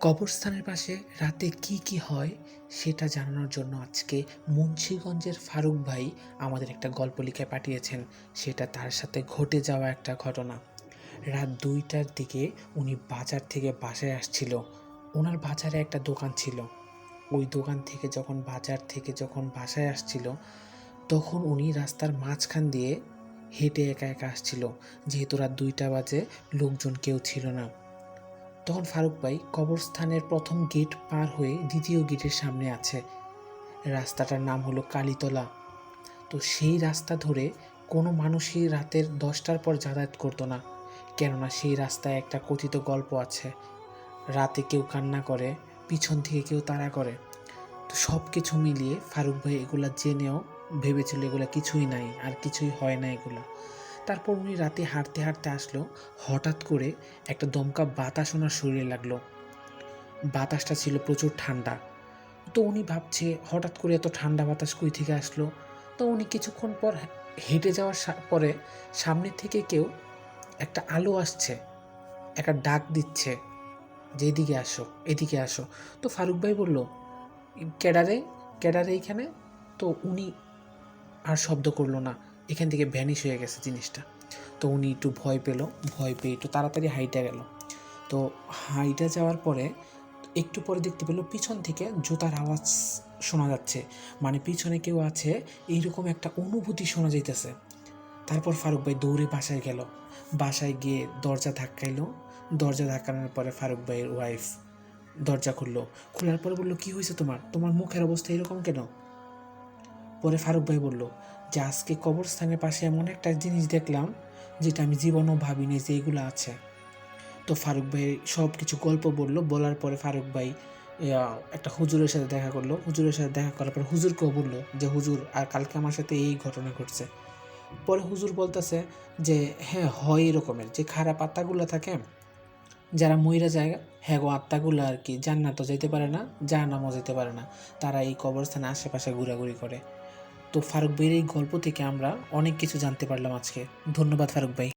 কবরস্থানের পাশে রাতে কি হয় সেটা জানানোর জন্য আজকে মুন্সিগঞ্জের ফারুক ভাই আমাদের একটা গল্প লিখে পাঠিয়েছেন। সেটা তার সাথে ঘটে যাওয়া একটা ঘটনা। রাত ২টার দিকে উনি বাজার থেকে বাসায় আসছিল। ওনার বাজারে একটা দোকান ছিল। ওই দোকান থেকে যখন বাসায় আসছিল, তখন উনি রাস্তার মাঝখান দিয়ে হেঁটে একা একা আসছিল। যেহেতু রাত ২টা বাজে, লোকজন কেউ ছিল না। তখন ফারুক ভাই কবরস্থানের প্রথম গেট পার হয়ে দ্বিতীয় গেটের সামনে আছে। রাস্তাটার নাম হলো কালীতলা। তো সেই রাস্তা ধরে কোনো মানুষই রাতের 10টার পর যাতায়াত করতো না, কেননা সেই রাস্তায় একটা কথিত গল্প আছে। রাতে কেউ কান্না করে, পিছন থেকে কেউ তাড়া করে। তো সব কিছু মিলিয়ে ফারুক ভাই এগুলা জেনেও ভেবেছিল এগুলা কিছুই নাই, আর কিছুই হয় না এগুলা। তারপর উনি রাতে হাঁটতে হাঁটতে আসলো। হঠাৎ করে একটা দমকা বাতাস ওনার শরীরে লাগলো। বাতাসটা ছিল প্রচুর ঠান্ডা। তো উনি ভাবছে হঠাৎ করে এত ঠান্ডা বাতাস কই থেকে আসলো। তো উনি কিছুক্ষণ পর হেঁটে যাওয়ার পরে সামনে থেকে কেউ একটা আলো আসছে, একটা ডাক দিচ্ছে যে এদিকে আসো, এদিকে আসো। তো ফারুক ভাই বলল, ক্যাডারে ক্যাডারে এইখানে। তো উনি আর শব্দ করলো না, এখান থেকে ভ্যানিশ হয়ে গেছে জিনিসটা। তো উনি একটু ভয় পেয়ে একটু তাড়াতাড়ি হাইটা গেল। তো হাইটা যাওয়ার পরে একটু পরে দেখতে পেল পিছন থেকে জুতার আওয়াজ শোনা যাচ্ছে, মানে পিছনে কেউ আছে এইরকম একটা অনুভূতি শোনা যাইতেছে। তারপর ফারুক ভাই দৌড়ে বাসায় গেল। বাসায় গিয়ে দরজা ধাক্কাইলো। দরজা ধাক্কানোর পরে ফারুক ভাইয়ের ওয়াইফ দরজা খোলার পরে বলল, কি হয়েছে তোমার তোমার মুখের অবস্থা এরকম কেন? পরে ফারুক ভাই বলল যে আজকে কবরস্থানের পাশে এমন একটা জিনিস দেখলাম যেটা আমি জীবনেও ভাবিনি যে এগুলো আছে। তো ফারুক ভাই সব কিছু গল্প বলার পরে ফারুক ভাই একটা হুজুরের সাথে দেখা করলো। হুজুরের সাথে দেখা করার পর হুজুরকেও বললো যে হুজুর, আর কালকে আমার সাথে এই ঘটনা ঘটছে। পরে হুজুর বলতেছে যে হ্যাঁ, হয় এরকমের যে খারাপ আত্মাগুলো থাকে, যারা মইরা যায়, হ্যাঁ গো আত্মাগুলো আর কি জান্নাতও যেতে পারে না, জাহান্নামও যেতে পারে না, তারা এই কবরস্থানে আশেপাশে ঘোরাঘুরি করে। তো ফারুক ভাইয়ের এই গল্প থেকে আমরা অনেক কিছু জানতে পারলাম আজকে। ধন্যবাদ ফারুক ভাই।